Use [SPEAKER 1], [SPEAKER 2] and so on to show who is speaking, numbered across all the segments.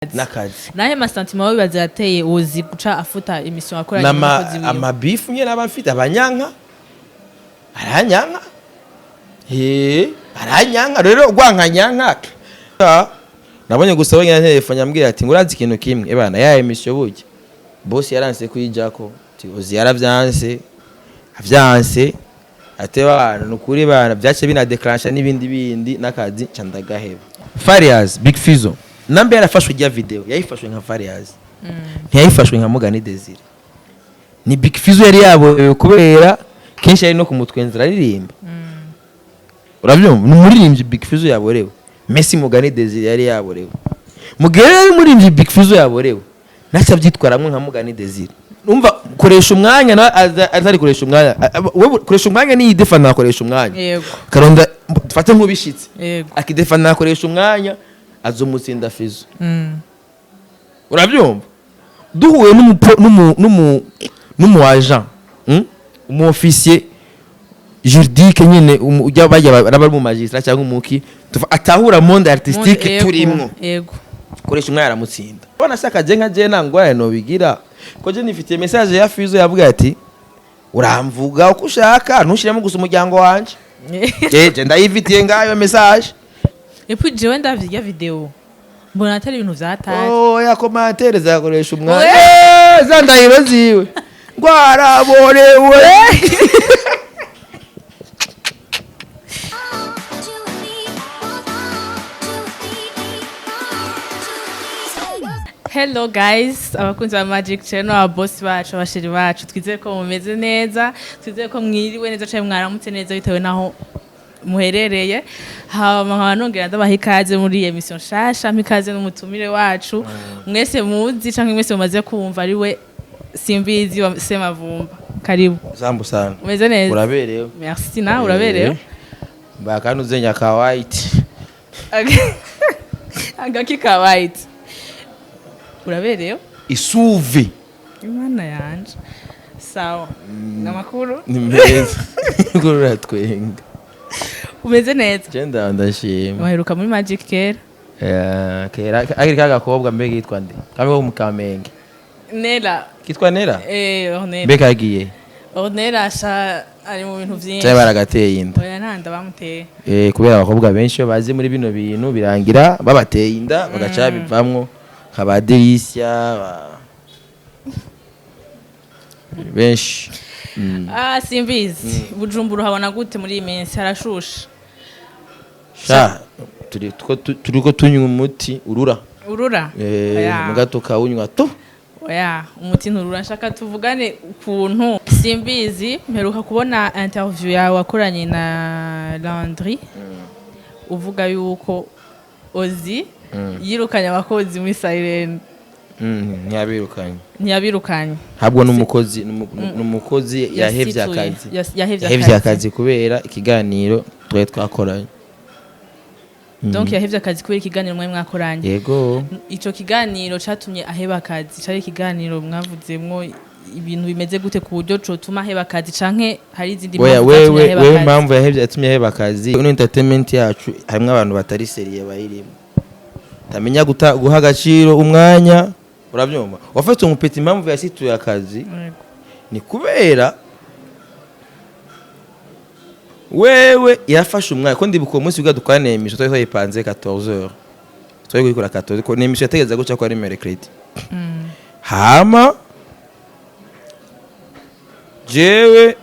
[SPEAKER 1] nakazi
[SPEAKER 2] nahe masantima wawe bazateye uzi guca afuta emission akora n'umukozi wiwe
[SPEAKER 1] amabifu nyene abafite abanyanka aranyanka aranyanka rero gwankanyanka nabonye gusaba nyine telefone yambwiye ati ngurazi ikintu kimwe ebana ya emission buke boss yaranse kuyijako ti uzi yaravyanse avyanse ateba abantu nukuri bana byace bina declaration n'ibindi nakazi candagaheba Farias Big Fizzo nambe yarafashwe rya video yayifashwe nka Farias ntiyayifashwe nka Mugani Desire ni Big Fizzo yari yabo kubera kenshi ari no kumutwenzera aririmba urabyumva n'umuririmbyi Big Fizzo yaborewe Messi Mugani Desire yari yaborewe mugere muri Big Fizzo yaborewe nacha byitwaramwe nka Mugani Desire umva koresha umwanya na azari koresha umwanya wewe koresha umwanya ni defana koresha umwanya
[SPEAKER 2] yego
[SPEAKER 1] karonda fate nkubishitse
[SPEAKER 2] yego
[SPEAKER 1] akidefana koresha umwanya azomutsinda Fizzo urabyumva duhuye n'umu agent umu officier juridique nyene ujya bajya baraba mu magistrat cyangwa umuki atahura monde artistique turimwo
[SPEAKER 2] yego
[SPEAKER 1] koresha umwanya aramutsinda bona shaka je nka je nangwaye no bigira ko je nifitiye message ya Fizzo yavuga ati uramvuga uko ushaka ntushiremo gusa umuryango wanje je ndayifitiye ngayo message
[SPEAKER 2] epi jewe ndavye video mbona atari ibintu vyataje
[SPEAKER 1] ya commentaire zakoresha umwanya zandahiro ziwe ngwaraborewe
[SPEAKER 2] Hello guys, abakunzi ba Magic Channel, abosi bacu, abashiri bacu, twizeye ko mumeze neza, twizeye ko mwiriwe neza cyane mwaramutse neza bitewe naho muherereye. Hama nongera ndabaha ikaze muri emission shasha, mikaze n'umutumire wacu. Mwese muzi canke mwese mumaze kumva ari we Simbizi wa Semavumba. Karibu.
[SPEAKER 1] Zambu sana.
[SPEAKER 2] Umeze neza?
[SPEAKER 1] Uraberewe.
[SPEAKER 2] Merci na uraberewe.
[SPEAKER 1] Bakanu zenya ka white.
[SPEAKER 2] Agaki ka white. Uraberewe?
[SPEAKER 1] Isuvi.
[SPEAKER 2] Imana yanje. Sawa. Namakuru?
[SPEAKER 1] Nimeza. Ngurura twenga.
[SPEAKER 2] Umeze neza?
[SPEAKER 1] Genda ndashima.
[SPEAKER 2] Waheruka muri Magic kera?
[SPEAKER 1] Kera agirika gakobwa mbege yitwa nde? Kame wo mukamenge.
[SPEAKER 2] Nera.
[SPEAKER 1] Kitwa Nera?
[SPEAKER 2] Nera.
[SPEAKER 1] Mbega agiye.
[SPEAKER 2] Nera sha ari mu bintu byinshi.
[SPEAKER 1] Cyaba baragateye inda.
[SPEAKER 2] Oya ntanda bamuteye.
[SPEAKER 1] Kubera abakobwa benshi bazi muri bino bintu birangira babateye inda bagaca bivamwo kabaderisya benshi.
[SPEAKER 2] Simbizi Bujumbura habona gute muri iyi minsi harashusha
[SPEAKER 1] sha turiko tunywa umuti urura mugato kawunywa to
[SPEAKER 2] oya umuti nturura nshaka tuvugane ukuntu Simbizi mperuka kubona interview yawe wakoranye na Landry uvuga yuko Ozi yirukanye abakozi muri Silent ntiyabirukanye
[SPEAKER 1] habwo n'umukozi yahevye akazi kubera ikiganiro twaye twakoranye
[SPEAKER 2] donc yahevye akazi kubera ikiganiro mwe mwakoranye
[SPEAKER 1] yego
[SPEAKER 2] ico kiganiro catumye aheba akazi cari ikiganiro mwavuzemwo ibintu bimeze gute ku buryo cotuma aheba akazi canke hari izindi
[SPEAKER 1] mpamvu yahevye atumye aheba akazi no entertainment yacu harimwe abantu batari seriye bayirimo tamenya guha agaciro umwanya urabyumva wafite umupeti impamvu yasituye akazi ni kubera wewe yafashe umwanya ko ndibuka uwo munsi bwadukwane emission twari twayipanze 14h twari gukora 14 ko emission yategeza guca ko ari mercredi hama jewe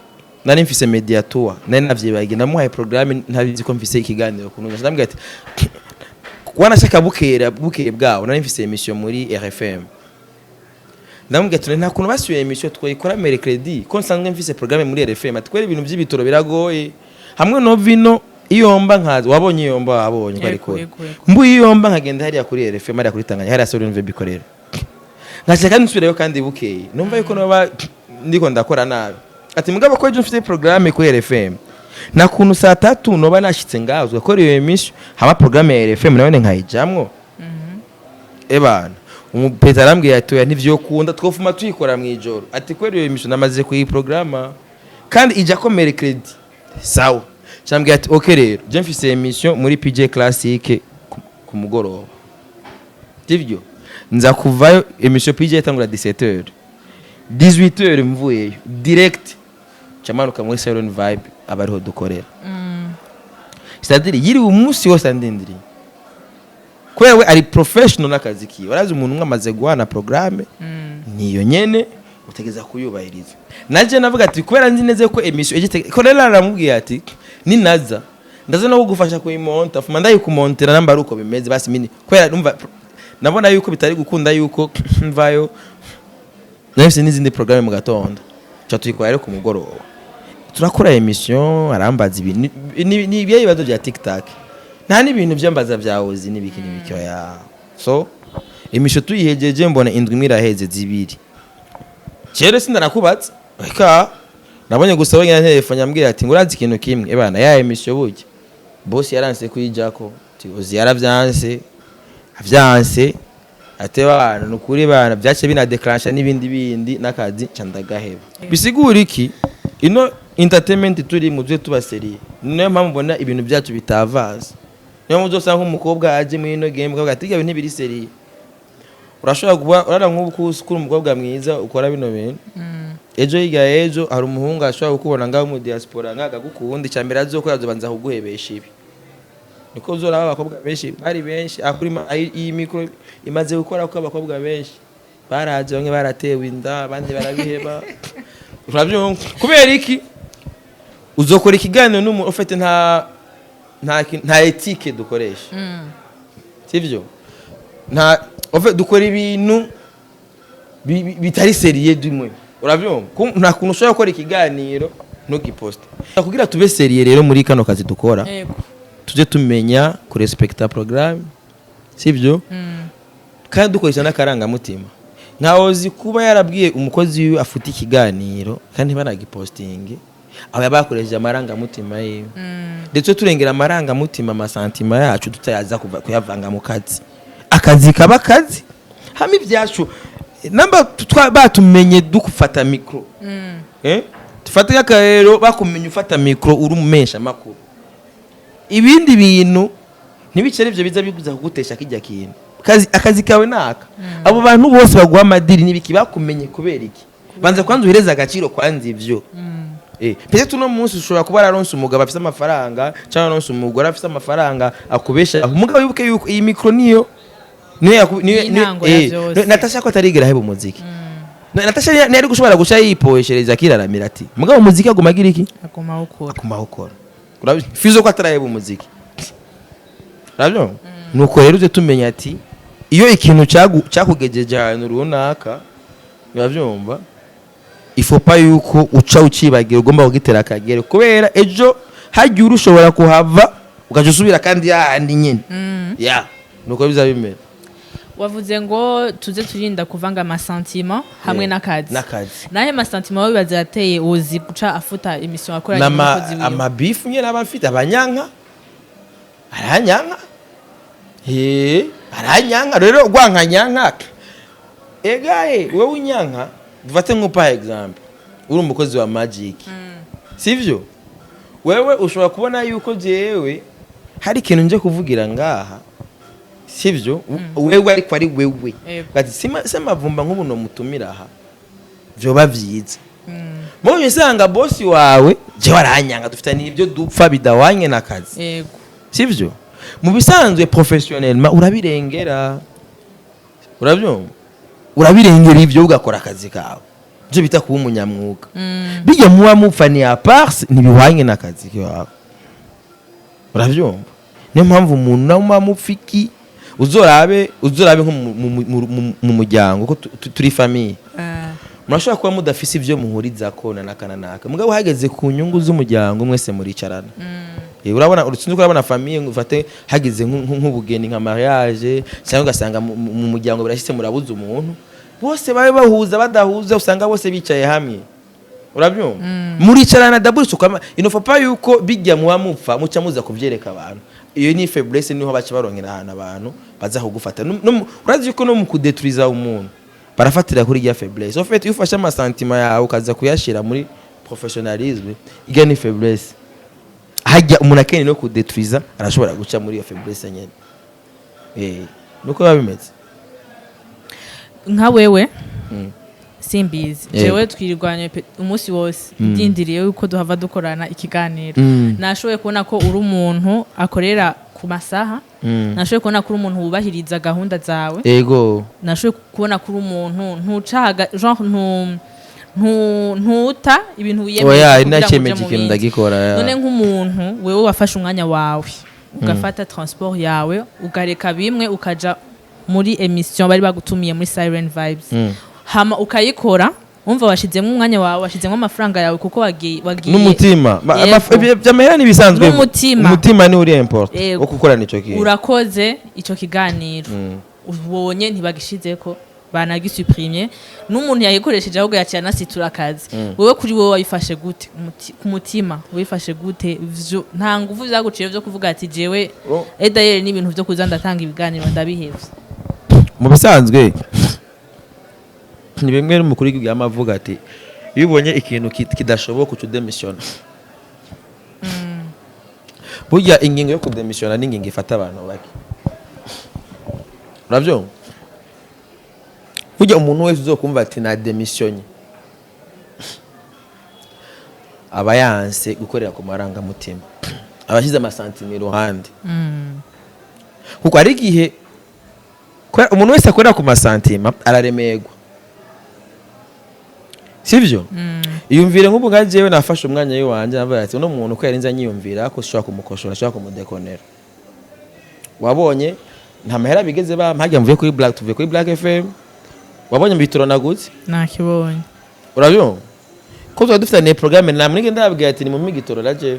[SPEAKER 1] nari mfise mediator nari navyibagiye ndamuhaye programme ntabizi ko mfise ikiganiro kuno ndambwira ati wanashaka bukeye bwawo nari mfise emission muri RFM ndamubwira ati nta kuntu basuye emission twayikora mercredi ko nsanzwe mfise programme muri RFM ati kwera ibintu by'ibitoro biragoye hamwe no vino iyomba nkazi wabonye iyomba wabonye ariko mbu iyomba nkagenda hariya kuri RFM hariya kuri Tanganya hariya sore nve bikorera ngashaka nsubirayo kandi bukeye numva yuko noba ndiko ndakora nabi ati mugabo ko ejo mfite programme kuri RFM na kuntu saa 3 noba nashitse ngazwe ko iyo emission hama programme ya RFM nabone nkayijamwo ebana umupeta arambwiye ati ntivyo kunda twofuma tuyikora mwijoro ati kweri iyo emission namaze kuyi programme kandi ija ko mercredi sawa cyambwiye ati okay rero je mfise emission muri PJ Classic ku mugoroba divyo nza kuvayo emission pije itangura 17h 18h mvuyeyo direct chamanuka muri salon vibe abariho dukorera c'est-à-dire yiri umunsi wose andindiri kwewe ari professional nakazi kiwe warazi umuntu umwe amaze guhana programme niyo nyene utegeza kuyubahiriza naje navuga ati kubera nzi neze ko emission egite ko rero aramubwiye ati ninaza ndaza no kugufasha kuyimonta fuma ndayikumontera namba ruko bimeze basi mini kubera numva nabona yuko bitari gukunda yuko mvayo nafise n'izindi programme mu gatondo cyo tuyikora rero ku mugoroba turakora emission arambaza ibintu ni ibibazo bya TikTok nta n'ibintu byambaza byawozi n'ibiki n'ibikyo ya so emission tuyihejeje mbona indwi miraheze zibiri chere sindanakubatse eka nabonye gusa wengena telefone yambwira ati ngurazi ikintu kimwe ebana ya emission buke boss yaranse kuyijako uzi yaravyanse avyanse atebana nukuri bana byace bina declaration n'ibindi nakazi candagaheba bisigura iki ino entertainment turi mu byo tubaseriye niyo mpamvu mbona ibintu byacu bitavaza niyo muzo sanga umukobwa aje muri ino game kavuga ati ibintu ntibiri seriye urashobora kuba urara nk'ubu kuri umukobwa mwiza ukora bino bintu ejo ejo hari umuhungu ashobora gukubona ngaho mu diaspora nk'agagukundi cyambere azokora azobanza kuguhebesha ibi niko uzora abakobwa benshi bari benshi akuri iyi micro imaze gukora ko abakobwa benshi baraje bamwe baratewe inda abandi barabiheba urabyo kubera iki uzokora ikiganiro n'umuntu ufite nta ethique dukoresha sivyo nta dukora ibintu bitari sérieux dumwe urabyo nta kuntu ushobora gukora ikiganiro ntugiposte kugira tube sérieux rero muri kano kazi dukora tuje tumenya ku respecta programme sivyo kandi dukoresha n'akaranga mutima nkawozi kuba yarabwiye umukozi wiwe afuta ikiganiro kandi banagipostinge aba bakoresheje amaranga mutima yiwe ndetse turengera amaranga mutima amasantima yacu tutayaza kuyavanga mu kazi akazi kaba kazi hami byacu namba batumenye dukufata micro tufata akarero bakumenye ufata micro uri umesha makuru ibindi bintu ntibicere byo biza biguza kugutesha kijya kintu akazi kawe naka abo bantu bose baguha amadiri nibiki bakumenye kubera iki banza kwanza uhereza agaciro kwanza ivyo pese tuno munsi ushobora kuba araronse umugabo afite amafaranga cyangwa aronse umugore afite amafaranga akubesha umugabo wibuke yuko iyi micro niyo Natasha ko atarigera heba umuziki Natasha ntiyari gushobora guca yipoeshereza kiraramira ati mugabo umuziki agumagira iki akuma ukora Fizzo ko ataraheba umuziki urabyo nuko rero uze tumenya ati iyo ikintu cyakugejeje ahantu runaka urabyumva ifopa yuko uca ucibagira ugomba kugitera akagere kubera ejo hagiye urushobora kuhava ugaje usubira kandi yandi nyine ya nuko bizabimera
[SPEAKER 2] wavuze ngo tuze turinda kuvanga amasentiment hamwe n'akazi nahe amasentiment wawe bazateye uzi guca afuta emission akora n'umukozi wiwe
[SPEAKER 1] amabifu nyene abafite abanyanka aranyanka rero gwankanyanka egaye wewe unyanka dufate nko par exemple uri umukozi wa Magic sivyo wewe ushobora kubona yuko jewe hari ikintu nje kuvugira ngaha sivyo wewe ariko ari wewe gati sema vumba nk'ubu no mutumira aha byo bavyiza mu bisanga boss wawe je waranyanga dufitanye ibyo dupfa bidawanye nakazi
[SPEAKER 2] yego
[SPEAKER 1] sivyo mu bisanzwe professionnellement urabirengera urabirengera ibyo ugakora akazi kawe je bita kuba umunyamwuga bijya muwa mupfani ya parse nibihwanye nakazi kawe uravyumva niyo mpamvu umuntu nawe mupfiki uzorabe nko mu muryango ko turi famille murashobora kuba mudafise ivyo muhuriza ko naka mugabo hageze ku nyungu z'umuryango mwese muricarana urabona urutsinze kurabona famille ufate hageze nk'ubugeni nka mariage cyangwa ugasanga mu muryango birashitse murabuza umuntu bose babe bahuza badahuza usanga bose bicaye hamwe urabyumva muricarana daburi sukama inofa yuko bijya muwa mupfa muca muza kuvyereka abantu iyo ni faiblesse niho baca barongera ahantu abantu baza kugufata urazi yuko no mu kudetruiza umuntu barafatira kuri ya faiblesse en fait iyo ufashe amasantima yawe ukaza kuyashira muri professionnalisme iga ni faiblesse hajya umuntu akene no kudetruiza arashobora guca muri iyo faiblesse nyene nuko babimeze
[SPEAKER 2] nka wewe simbizi jewe twirirwanye umunsi wose ndindiriye yuko duhava dukorana ikiganiro nashoboye kubona ko uri umuntu akorera ku masaha nashoboye kubona ko uri umuntu wubahiriza gahunda zawe
[SPEAKER 1] ego
[SPEAKER 2] nashoboye kubona ko uri umuntu ntucaga genre ntuta ibintu wiyemeje
[SPEAKER 1] oya inacemeje ikintu ndagikora
[SPEAKER 2] none nk'umuntu wewe wafashe umwanya wawe ugafata transport yawe ugareka bimwe ukaja muri emission bari bagutumiye muri Siren Vibes hama ukayikora umva washizemo umwanya wawe washizemo amafaranga yawe kuko wagiye
[SPEAKER 1] n'umutima byamahera nibisanzwe umutima ni uri important wo gukorana ico kintu
[SPEAKER 2] urakoze ico kiganiro ubonye ntibagishizeko banagisuprimye n'umuntu yayikoresheje ahubwo yacyana situra akazi wewe kuri wowe wayifashe gute ku mutima wifashe gute nta nguvu zaguciye byo kuvuga ati jewe edayeri n'ibintu byo kuza ndatanga ibiganiro ndabihevye
[SPEAKER 1] mu bisanzwe ni bimwe n'umukuru w'igihugu yamavuga ati iyo ubonye ikintu kidashoboka ucudemisiona burya ingingo yo kudemisiona n'ingingo ifata abantu bake uravyo burya umuntu wese uzokumva ati na demissionye aba yanse gukorera ku marangamutima abashyize amasantime iruhande kuko ari igihe umuntu wese akorera ku masantima araremerwa sivyo iyumvire nk'ubu nka jewe nafashe umwanya w'iwanje navuga ati uno muntu ko yarinze anyiyumvira ko shobora kumukoshora shobora kumudekonera wabonye nta mahera bigeze mpajya mvuye kuri Black tuvuye kuri Black FM wabonye mbitoro nagutse
[SPEAKER 2] nakibonye
[SPEAKER 1] urabyumva ko tuba dufitanye programme namwe ngende ndababwira ati ni mu migitoro raje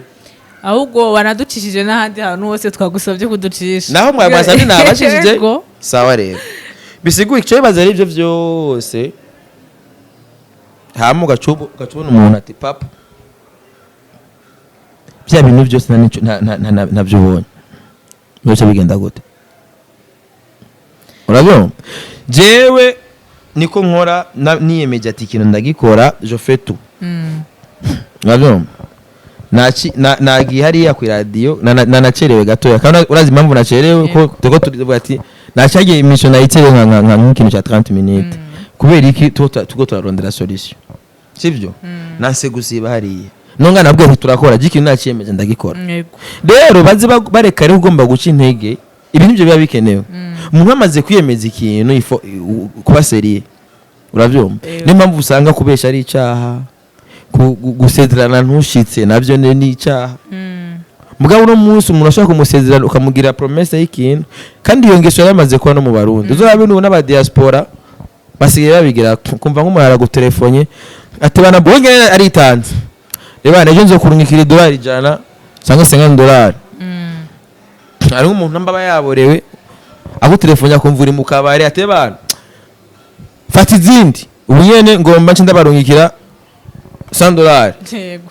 [SPEAKER 2] ahubwo wanaducishije n'ahandi hantu hose twagusabye kuducisha
[SPEAKER 1] naho mwabasani nabashishije sawa rero bisiguye icyo bibaza ari byo byose hamu gacubona umuntu ati papa bya bintu byose ntabyo ubonye byose bigenda gute urabyumva jewe niko nkora niyemeje ati ikintu ndagikora je fais tout urabyumva nagiye hariya ku radio nanacerewe gatoya kandi urazi impamvu nacerewe ko turivuga ati nacagiye emission nayiterewe nka nk'ikintu cya 30 minutes kubera iki tugo turarondera solution sivyo nase gusiba hariya nonga nabwo turakora ikintu naciyemeje ndagikora rero bazi bareka rero ugomba guca intege ibintu byo biba bikenewe umuntu amaze kwiyemeza ikintu kuba sérieux uravyumva niyo mpamvu usanga kubesha ari icaha gusezerana ntushitse navyo ni icaha mugabo no munsi umuntu ashaka kumusezerana ukamugira promesse y'ikintu kandi iyo ngeso yamaze kuba no mu Barundi uzorabe n'aba diaspora basigaye babigira kumva nk'umuntu aragutelefone ati bana bonge aritanze reba nejo nzo kurungikira $100 cyangwa $50 ari umuntu namba yaborewe agutelefone akumvura mu kabare ate bana fata izindi ubu nyene ngomba nce ndabarungikira $100
[SPEAKER 2] yego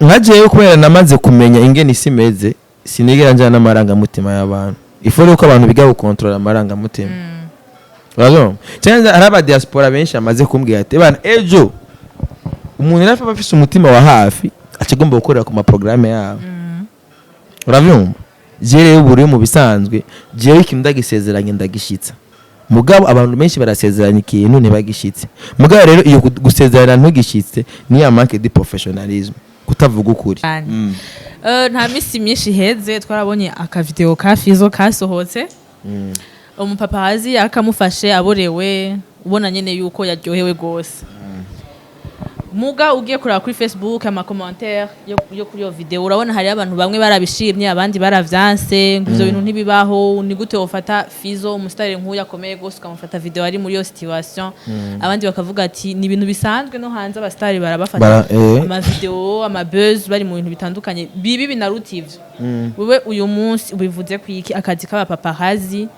[SPEAKER 1] nkajeyo kubera namaze kumenya ingene isimeze sinigera njana n'amaranga mutima y'abantu ifore uko abantu biga gukontrola amaranga mutima urazo cyane araba diaspora benshi amaze kumbwira ati bana ejo umuntu nafa bafise umutima wa hafi akigomba gukorera ku ma programme yabo uravyumva jere uburi mu bisanzwe jewe ikintu ndagisezeranye ndagishitsa mugabo abantu benshi barasezeranya ikintu ntibagishitse mugabo rero iyo gusezerana ntugishitse ni ya manque de professionnalisme kutavuga ukuri
[SPEAKER 2] nta misi myinshi heze twarabonye aka video ka Fizzo kasohotse umupaparazi akamufashe aborewe ubona nyene yuko yaryohewe gose muga ugiye kuraba kuri Facebook ama commentaire yo kuri yo video urabona hari abantu bamwe barabishimye abandi baravyanse ngivyo bintu ntibibaho ni gute wofata Fizzo umusitari nk'uya akomeye gose ukamufata video ari muri yo situation abandi bakavuga ati ni ibintu bisanzwe no hanze abastari barabafata ama video ama buzz bari mu bintu bitandukanye bibi binarutivyo wewe uyu munsi ubivuze kwiki akazi k'aba paparazzi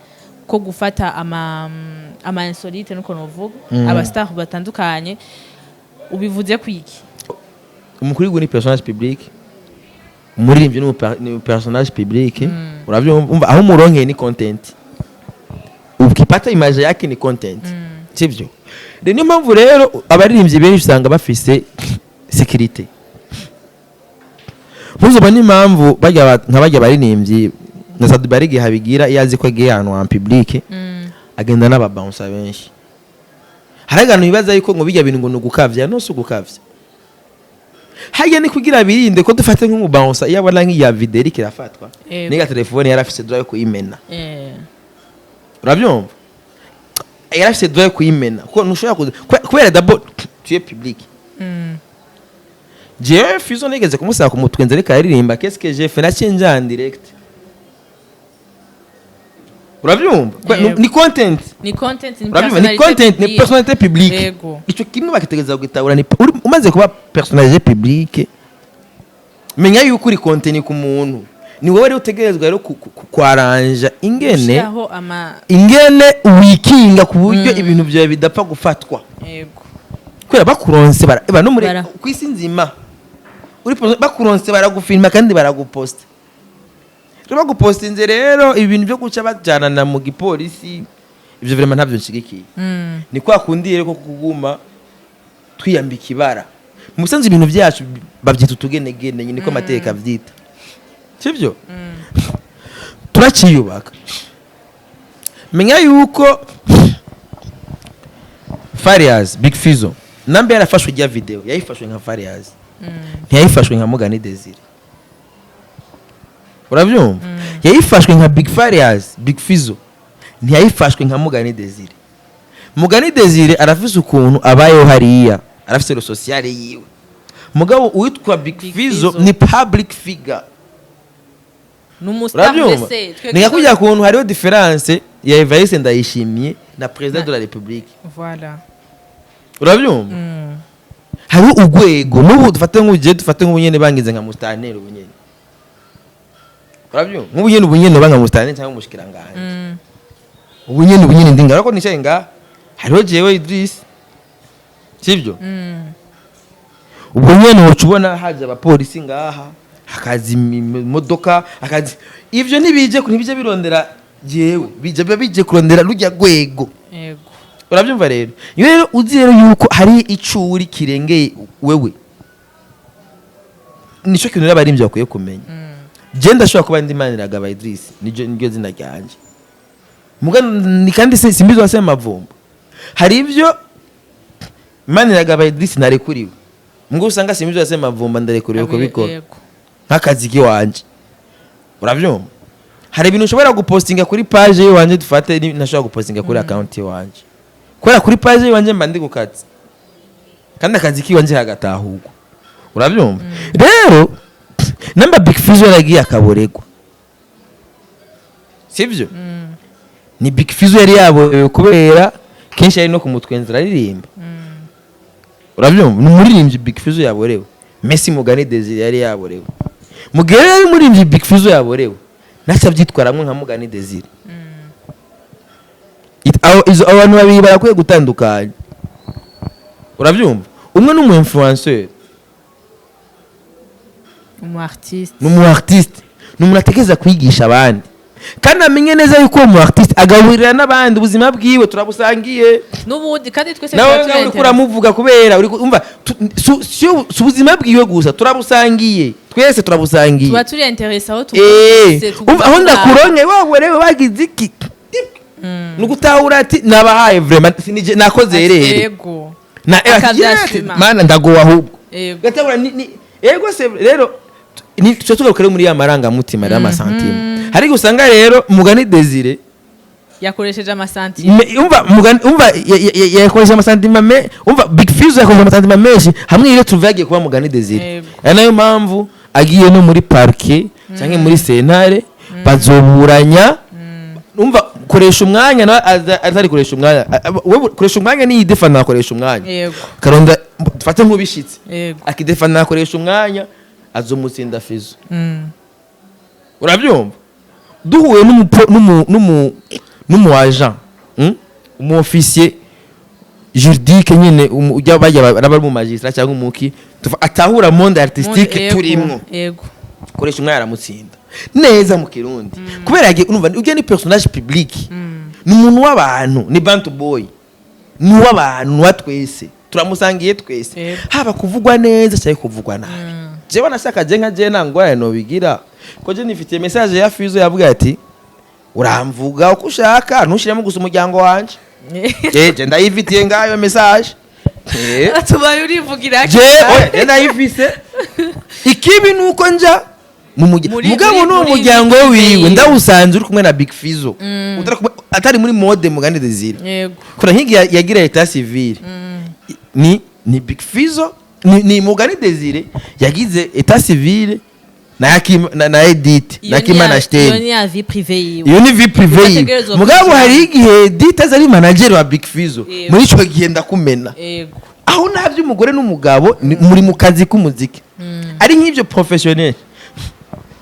[SPEAKER 2] ko gufata ama insolite nuko novuga abastar batandukanye ubivuze kwiki
[SPEAKER 1] umukuru w'iguni personnage public umuririmbyi ni personnage public uravyumva aho muronke ni content ukipata image yake ni content sivyo niyo mpamvu rero abaririmbyi benshi usanga bafise sécurité muzoba ni mpamvu bajya baririmbyi na Sadbarige habigira yazi ko agiye ahantu en public agenda n'ababouncer benshi hari abantu bibaza yuko ngo bijya bintu ngo nugukavya no so gukavya haya ni kugira birinde ko dufate nk'umubouncer iyo abona nk'iya video iri kirafatwa niga telefone yarafise droit yo kuyimena urabyumva yarafise droit yo kuyimena ko ntushobora kubera d'abord tu es public je Fizzo nigeze kumusaba kumutwenza reka yaririmba qu'est-ce que j'ai fait na change en direct urabyumva ni content ni personnalité publique ico kimwe bakitegeza kugitabura ni umaze kuba personnalité publique menya yuko uri content ku muntu ni wowe utegerezwa rero kwaranja ingene wikinga ku buryo ibintu byawe bidapfa gufatwa yego kwera bakuronse bara no muri kwisi nzima uri bakuronse baragufilma kandi baraguposta rero bagupostinze rero ibintu byo guca bajana na mu gipolisi ivyo vraiment ntavyo nshigikiye ni kwa kundi rero ko kuguma twiyambika ibara musanze ibintu byacu bavyita utugenegene nyine ko amateka vyita sivyo turaciyubaka menya yuko Farias Big Fizzo nambe yarafashwe rya video yayifashwe nka Farias ntiyayifashwe nka Mugani Desire urabyumva yayifashwe nka Big Farias Big Fizzo ntiyayifashwe nka Mugani Desire. Mugani Desire arafise ukuntu abayeho hariya arafise lo sociale yiwe mugabo uitwa Big Fizzo ni public figure n'umustablese nikakujya kuntu hariho difference ya Evariste Ndayishimiye na president de la République
[SPEAKER 2] voilà
[SPEAKER 1] urabyumva hariho ugwego n'ubu dufate nk'ubunyene bangize nka mustaneri ubunyene urabyumva nk'ubunyene banga mustaneri cyangwa umushikiranganje ubunyene ndingara ko nicaye nga hariho jewe Idris sivyo ubunyene wocubona haje abapolisi ngaha hakazi imodoka hakazi ivyo ntibije birondera jewe bije kurondera rujya gwego yego urabyumva rero rero uzi rero yuko hari icuri kirengeye wewe nico kintu n'abarimvye bakwiye kumenya je ndashobora kuba ndi maniraga aba Idris niryo zina ryanje mugani kandi simbizo wase mavumba hari ivyo maniraga aba Idris narekuriwe ngo usanga simbizo wase mavumba ndarekuriwe ko bikora nk'akazi kiwanje uravyumva hari ibintu ushobora gupostinga kuri page yiwanje dufate ntashobora gupostinga kuri account yiwanje kwera kuri page yiwanje mba ndi gukatsa kandi akazi kiwanje hagatahurwa uravyumva rero namba Big Fizzo yaragiye akaboregwa sivyo ni Big Fizzo yari yabo kubera kenshi ari no kumutwenzera aririmba uravyumva ni muririmbyi Big Fizzo yaborewe Messi Mugani Desire yari yaborewe mugere yari muririmbyi Big Fizzo yaborewe nacha byitwaramwe nka Mugani Desire izo abantu babiri barakwiye gutandukanya uravyumva umwe n'umu influencer umu artiste n'umuntu ategeza kwigisha abandi kandi amenye neza yuko umu artiste agahurira n'abandi ubuzima bwiwe turabusangiye
[SPEAKER 2] n'ubundi kandi twese
[SPEAKER 1] nawe kuramuvuga kubera uri umva ubuzima bwiwe gusa turabusangiye twese turabusangiye
[SPEAKER 2] tuba turi interesa aho
[SPEAKER 1] umva aho ndakuronke wowe rero bagize iki nugutahura ati nabahaye vraiment sinije nakoze rero
[SPEAKER 2] yego
[SPEAKER 1] na mana ndagowa ahubwo gatahura ni yego se rero ni cyo tugakore muri ya maranga mutima ya masantime hari gusanga rero Mugani Desire
[SPEAKER 2] yakoresheje amasantime
[SPEAKER 1] umva yakoresheje amasantime umva Big Fizzo yakoresheje amasantime menshi hamwe ile tuvagiye kuba Mugani Desire nayo mpamvu agiye no muri parquet cyangwa muri senare bazoburanya umva koresha umwanya na azari koresha umwanya wewe koresha umwanya ni defana koresha umwanya
[SPEAKER 2] yego
[SPEAKER 1] karonda fate nkubishitse akidefana koresha umwanya azomutsinda Fizzo urabyumva duhuye n'umu agent umu officier juridique nyene ujya bajya bari mu magistrat cyangwa umuki atahura monde artistique turimwo
[SPEAKER 2] yego
[SPEAKER 1] koresha umwanya aramutsinda neza mu Kirundi kubera yage unumva ujya ni personnage public ni umuntu w'abantu ni bantu boy ni w'abantu wa twese turamusangiye twese haba kuvugwa neza cyangwa kuvugwa nabi jewe nashaka je nka je nangwaye no bigira ko je nifitiye message ya Fizzo yavuga ati uramvuga uko ushaka ntushiremo gusa umuryango wanje je ndayifitiye ngayo message
[SPEAKER 2] tubaye urivugira
[SPEAKER 1] je ndayifise ikibi nuko nja mugabo no umuryango wiwe ndawusanze uri kumwe na Big Fizzo atari muri mode mugani Desire
[SPEAKER 2] yego
[SPEAKER 1] kora nkigi yagira etat civil ni Big Fizzo ni mugani Desire yagize etat civil na edit na kimana stem
[SPEAKER 2] iyo ni vie privée yiwe
[SPEAKER 1] iyo ni vie privée yiwe mugabo hari igihe edit azari manager wa Big Fizzo muri ico gihe ndakumena
[SPEAKER 2] yego
[SPEAKER 1] aho navyo umugore n'umugabo muri mu kazi k'umuziki ari nk'ivyo professionnel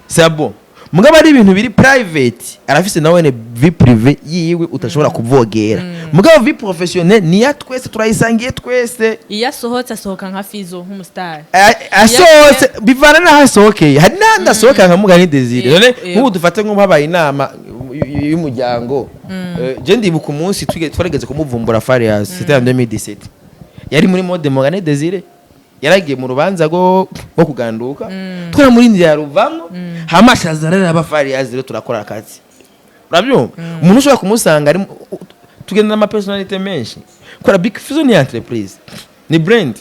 [SPEAKER 1] c'est bon mugabo ari ibintu biri private arafise nawe ne vie privée yiwe utashobora kuvogera mugabo vie professionnel ni ya twese turayisangiye twese
[SPEAKER 2] iya sohotse asohoka nka Fizzo nk'umustar
[SPEAKER 1] asohotse bivana na hasohokeye hari nanda sohoka nka mugani Desire none nk'ubu dufate nko habaye inama y'umuryango je ndibuka umunsi twarigeze kumuvumbura Farias c'était en 2017 yari muri mode mugani Desire yaragiye mu rubanza go kuganduka twara muri India yaruvamo hamashaza rero abafariyazi rero turakora akazi urabyumva umuntu ushobora kumusanga ari tugenda na personality menshi kora Big Fizzo ni entreprise ni brand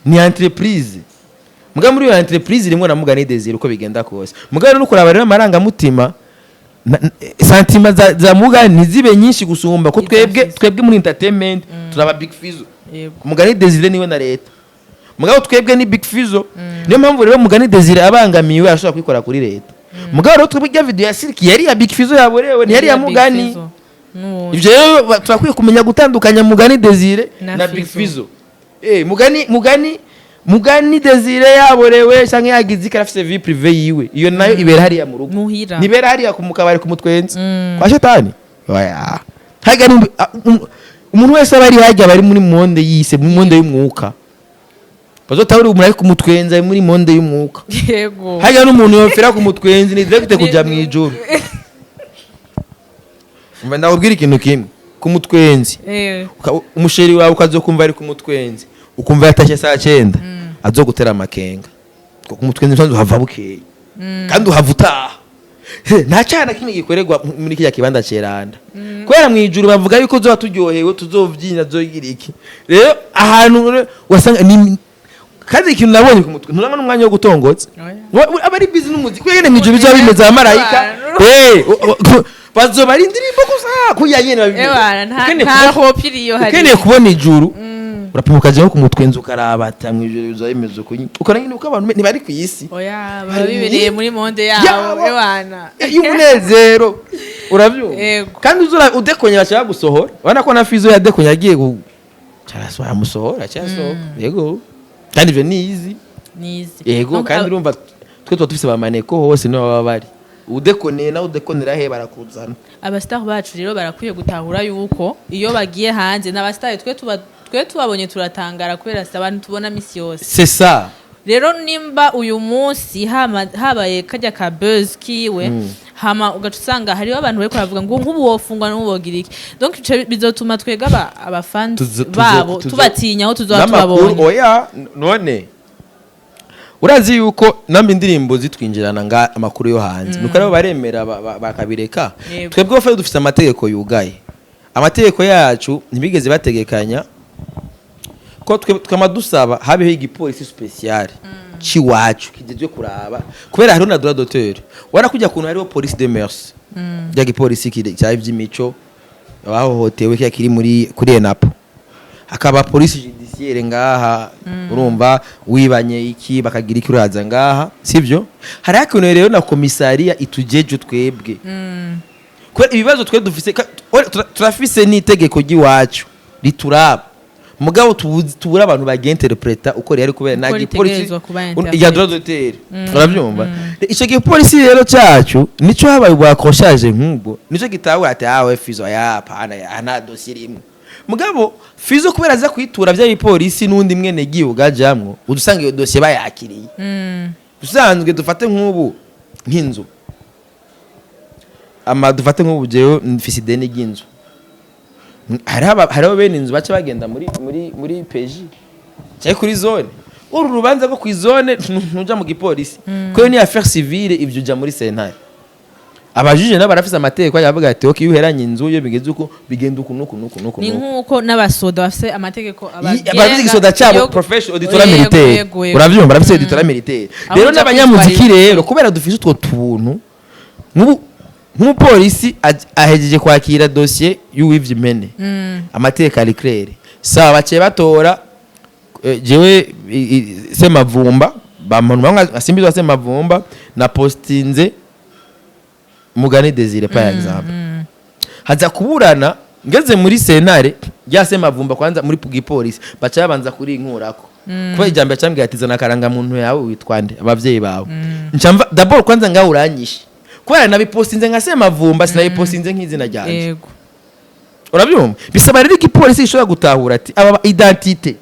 [SPEAKER 1] ni entreprise muga muri iyo entreprise rimwe na mugani Desire uko bigenda kose muga rero ukuraba rero amaranga mutima santima za mugani zibe nyinshi gusumba ko twebwe muri entertainment turaba Big Fizzo mugani Desire niwe na leta mugabo twebwe ni Big Fizzo niyo mpamvu rero mugani Desire abangamiwe ashobora kwikora kuri leta mugabo rero twebwe video ya Silk yari ya Big Fizzo yaborewe ni yari ya mugani ivyo rero turakwiye kumenya gutandukanya mugani Desire na Big Fizzo mugani Desire yaborewe canke yagize ikarafise vie privée yiwe iyo nayo ibera hari ya mu rugo nibera hari ya kumukabari kumutwenzi kwa shetani oya haga umuntu wese abari hajya bari muri monde yise muri monde y'umwuka bazotawuri umuntu ari kumutwenza muri monde y'umwuka
[SPEAKER 2] yego
[SPEAKER 1] haga n'umuntu yofera kumutwenzi ni direct kuja mu ijuru umva ubwira ikintu kimwe kumutwenzi umusheri wawe ukazokumva ari kumutwenzi ukumva yatashe saa 9 azogutera amakenga kumutwenzi ntanzo hava bukeye kandi uhavutaha nta cyana kimwe gikorerwa muri kijya kibanda ceranda kwera mu ijuru bavuga yuko uzoba turyohewe tuzovyina zogira iki rero ahantu wasanga ni kandi ikintu nabonye ku mutwe nturanga n'umwanya wo gutongotsa abari busy n'umuziki kwene mu ijuru bizo bimeze amarayika bazoba ari indirimbo gusa kuyanyene
[SPEAKER 2] nta hopiriyo hari
[SPEAKER 1] ukeneye kubona ijuru urapimuka je ku mutwenzi ukaraba atamwe ijuru bizo bimeze uko ukora nyine uko abantu ntibari ku isi
[SPEAKER 2] oya babibereye muri monde yabo ebana
[SPEAKER 1] y'umunezero uravyo kandi uzura udekonye bashaka gusohora ubona ko na Fizzo yadekonye yagiye cyarasohora musohora cyasohoka yego kandi ivyo ni easy yego kandi urumva twe tufise bamaneko hose no baba bari udekoneye na udekonera he barakuzana
[SPEAKER 2] abastar bacu rero barakwiye gutahura yuko iyo bagiye hanze n'abastar twe tubabonye turatangara kubera abantu tubona misi yose
[SPEAKER 1] c'est ça
[SPEAKER 2] rero nimba uyu munsi habaye kajya ka buzz kiwe hama ugatusanga hariho abantu bari kuvuga ngo nk'ubu wofungwa n'ubogira iki donc bizotuma twega abafans babo tubatinya aho tuzatubabonye
[SPEAKER 1] oya none urazi yuko nambe indirimbo zitwinjirana nga amakuru yo hanze nuko rero baremera bakabireka twebwe bafite dufite amategeko yugaye amategeko yacu ntibigeze bategekanya ko twamadusaba habeho igipolisi special ciwacu kigezwe kuraba kubera hariho na droit d'auteur wana kujya kuntu hariho police de mœurs ya gipolisi cya ivy'imico bahohotewe kya kiri kuri ENAPO hakaba police judiciaire ngaha urumva wibanye iki bakagira iki uraza ngaha sivyo hari akuntu rero na komisariya itujeje twebwe kubera ibibazo twe dufise turafise n'itegeko giwacu rituraba mugabo tubura abantu bagenterpreta uko rero kubera nagi police ya droit d'auteur urabyumva ico gipolisi rero cyacu nico habaye bwakoshage nk'ubwo nico gitawe ati awe Fizzo ya pana ana dossier imwe mugabo Fizzo kubera aza kwitura bya bipolisi nundi mwene giyugajamwo udusanga iyo dossier bayakiriye usanzwe dufate nk'ubu nk'inzu dufate nk'ubu jeyo mfise ideni ry'inzu hariho bene inzu baca bagenda muri peji cyangwa kuri zone uru rubanza rwo ku zone ntuja mu gipolisi kuko ni affaire civile ibyo uja muri sentare abajije nabo barafise amategeko yavuga ati okay uheranye inzu yo bigeze uko bigenda uko nuko
[SPEAKER 2] ni nkuko n'abasoda bafise amategeko
[SPEAKER 1] abagize igisoda cyabo professional auditora militaire uravyumva barafise auditora militaire rero n'abanyamuziki rero kubera dufise utwo tuntu nk'umupolisi ahejeje kwakira dossier y'uwivye impene amategeko ari clair sawa baciye batora jewe Semavumba bamuntu bamwe asimbizwa Semavumba na postinze Mugani Desire par exemple haza kuburana ngeze muri senare rya Semavumba kwanza muri gipolisi baca yabanza kuri inkurako kuba ijambo cyambwiye ati zana karanga muntu yawe witwande abavyeyi bawe ncamva d'abord kwanza ngaho uranyishe kubera nabipostinze nka Semavumba sinabipostinze nk'izina ryanje
[SPEAKER 2] yego
[SPEAKER 1] urabyumva bisaba rero igipolisi ishobora gutahura ati aba identité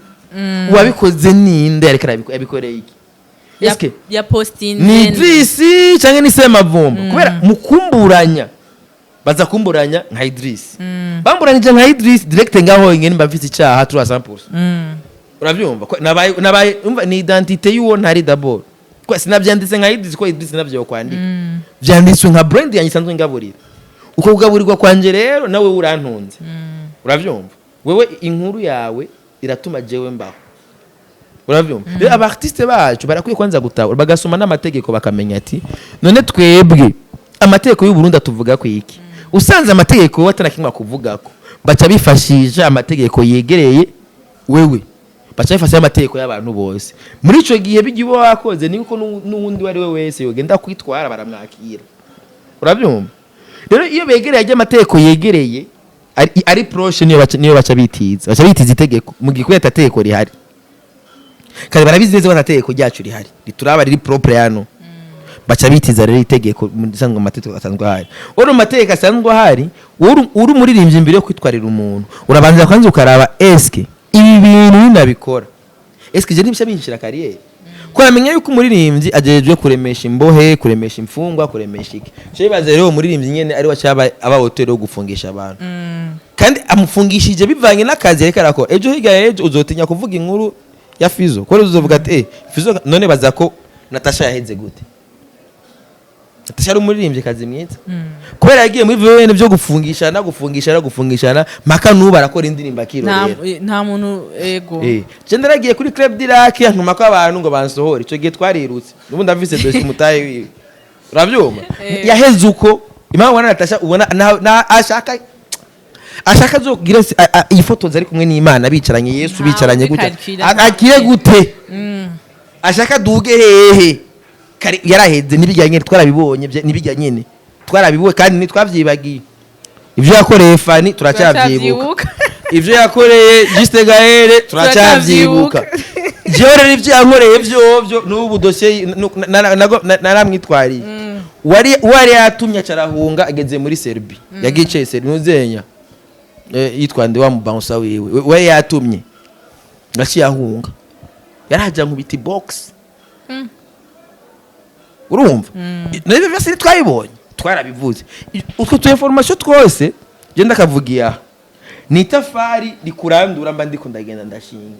[SPEAKER 1] wabikoze ninde ariko yabikoreye iki eske
[SPEAKER 2] ya posting
[SPEAKER 1] ni Idrisi cyangwa ni Semavumba kubera mukumburanya baza kumburanya nka Idrisi bamburanije nka Idrisi direct ngaho ingene mbafite icyaha 300% urabyumva nabaye umva ni identité y'uwo ntari d'abord kwa sinabyanditse nka Idrisi ko Idrisi navyo kwandika byanditswe nka brand yanyisanzwe ngaburira uko kugaburirwa kwanje rero nawe urantunze uravyumva wewe inkuru yawe iratuma jewe mbaho uravyumva rero abartiste bacu barakwiye kwanza gutaha bagasoma n'amategeko bakamenya ati none twebwe amategeko y'u Burundi atuvuga ko iki usanze amategeko watanakimwa kuvugako baca bifashisha amategeko yegereye wewe baca bifashisha amategeko y'abantu bose muri ico gihe bigibo wakoze niko n'uwundi wari we wese yogenda kwitwara baramwakira uravyumva rero iyo begereye ajya amategeko yegereye ari proche niyo baca bitiza itegeko mu gihe itegeko rihari kandi barabizeze batategeko ryacu rihari rituraba riri propre yano baca bitiza rero itegeko musanzwe amategeko asanzwe ahari oro mategeko asanzwe ahari uri muririmbye imbere yo kwitwarira umuntu urabanza kwanza ukaraba eske ibi bintu ninabikora eske je nibisha binshira kariyeri kwa menya yuko umuririmbyi ajejwe kuremesha imbohe kuremesha imfungwa kuremesha iki cyo baze rero umuririmbyi nyene ari wacaba aba hotel yo gufungisha abantu kandi amufungishije bivanye n'akazi reka rako ejo higa ejo uzotinya kuvuga inkuru ya Fizzo ko uzovuga ati Fizzo none bazako Natasha yaheze gute Natasha ari umuririmbyi kazi mwiza kubera yagiye muri bene byo gufungishana maka nuba arakora indirimbo akiro rero
[SPEAKER 2] nta muntu ego
[SPEAKER 1] je ndaragiye kuri club d'Irak ntuma ko abantu ngo bansohore ico gihe twarirutse nubundi avise dossier mutaye wiwe uravyuma yaheze uko impamvu Natasha ubona ashaka zo kugira ifotoza ari kumwe n'Imana bicaranye Yesu bicaranye gute akire gute ashaka duge hehe yaraheze nibijyanye twarabibonye nibijyanye twarabibuwe kandi nitwavyibagiye ivyo yakoreye Fani turacyavyibuka ivyo yakoreye Juste Gaël turacyavyibuka jewe ivyo yankoreye byo n'ubu dossier naramwitwariye wari yatumye carahunga ageze muri Serbia yagiye Serbia nuzenya yitwande wa mubansa wiwe we yatumye ngaci yahunga yaraja mu biti box urumva nabyo byose twayibonye twarabivuze utwo tu information twose genda kavugiya ni tafari rikurandura mba ndiko ndagenda ndashinga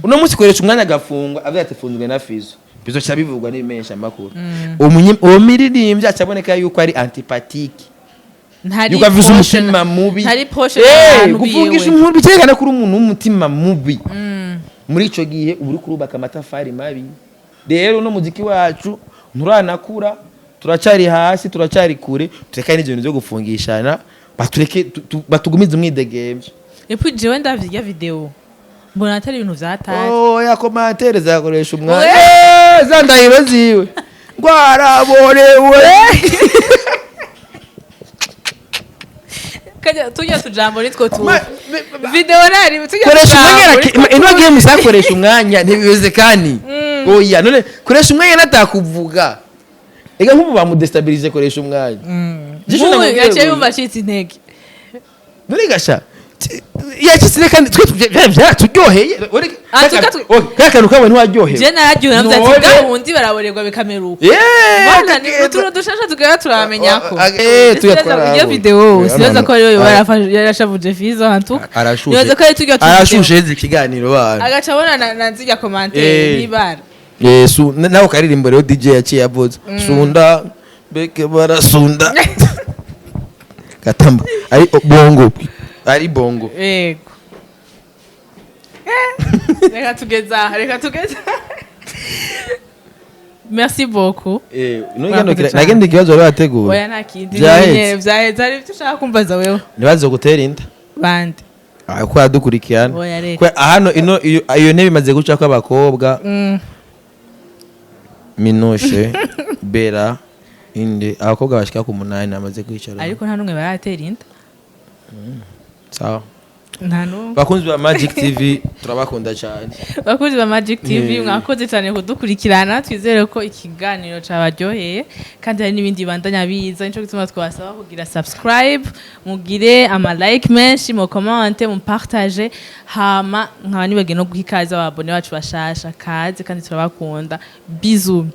[SPEAKER 1] uno munsi koresha umwanya gafungwa avuga ati funzwe na Fizzo bizo cyabivugwa n'ibimesha makuru uwo miririmbye acaboneka yuko ari antipathique yuko avuze umutima mubi
[SPEAKER 2] hari poshe
[SPEAKER 1] gufungisha umuntu bicekana kuri umuntu w'umutima mubi muri ico gihe uri kurubaka amatafari mabi rero no muziki wacu nturanakura turacari hasi turacari kure tureka n'ibintu byo gufungishana batureke batugumize umwidegemvye
[SPEAKER 2] epi jewe ndavye video mbona atari ibintu vyataje
[SPEAKER 1] ya commentaire zakoresha umwanya za ndahiro ziwe ngwaraborewe
[SPEAKER 2] kaja tujya tujambo nitwo tu video nari tujya
[SPEAKER 1] koresha umwanya ino game zakoresha umwanya ntibiweze kandi oya none koresha umwanya natakuvuga ega nkubu bamudestabilize koresha umwanya
[SPEAKER 2] jisho na yaciye yumva shitsi intege
[SPEAKER 1] none gasha yakisire kandi twe turyoheye kakanu kawe ntiwaryoheye
[SPEAKER 2] je nararyoheye navyo ati gahundi baraborerwa bikameruka bana ni utuntu dushasha tugera turamenya ko tuyatwara iyo video sibaza ko ariyo yarashavuje Fizzo hantuka nibaza ko ari tujya
[SPEAKER 1] arashushe ikiganiro bana
[SPEAKER 2] agaca bona nanzijya commentaire nibara
[SPEAKER 1] Yesu naho karirimbo rero DJ yaciye yavuze sunda beke barasunda gatamba ari bongo ari bongo
[SPEAKER 2] yego reka tugeza merci beaucoup
[SPEAKER 1] nagende ikibazo wari wateguye
[SPEAKER 2] oya nakindi vyaheze ari byo ushaka kumbaza wewe
[SPEAKER 1] nibazo gutera inda
[SPEAKER 2] bande
[SPEAKER 1] ko yadukurikirana
[SPEAKER 2] oya reka
[SPEAKER 1] hano iyo ntebe imaze guca ko abakobwa Minushe Bera inde abakobwa bashika ku 8 namaze kwicara
[SPEAKER 2] ariko nta numwe baratera inda
[SPEAKER 1] sawa
[SPEAKER 2] ntano
[SPEAKER 1] bakunzi ba Magic TV turabakunda cyane
[SPEAKER 2] bakunzi ba Magic TV mwakoze cyane kudukurikirana twizere ko ikiganiro cabaryoheye kandi hari n'ibindi bandanya biza nico gituma twasaba kugira subscribe mugire ama like menshi mu comment mu partage hama nkaba nibage no guhikaza ababone bacu bashasha kaze kandi turabakunda bisous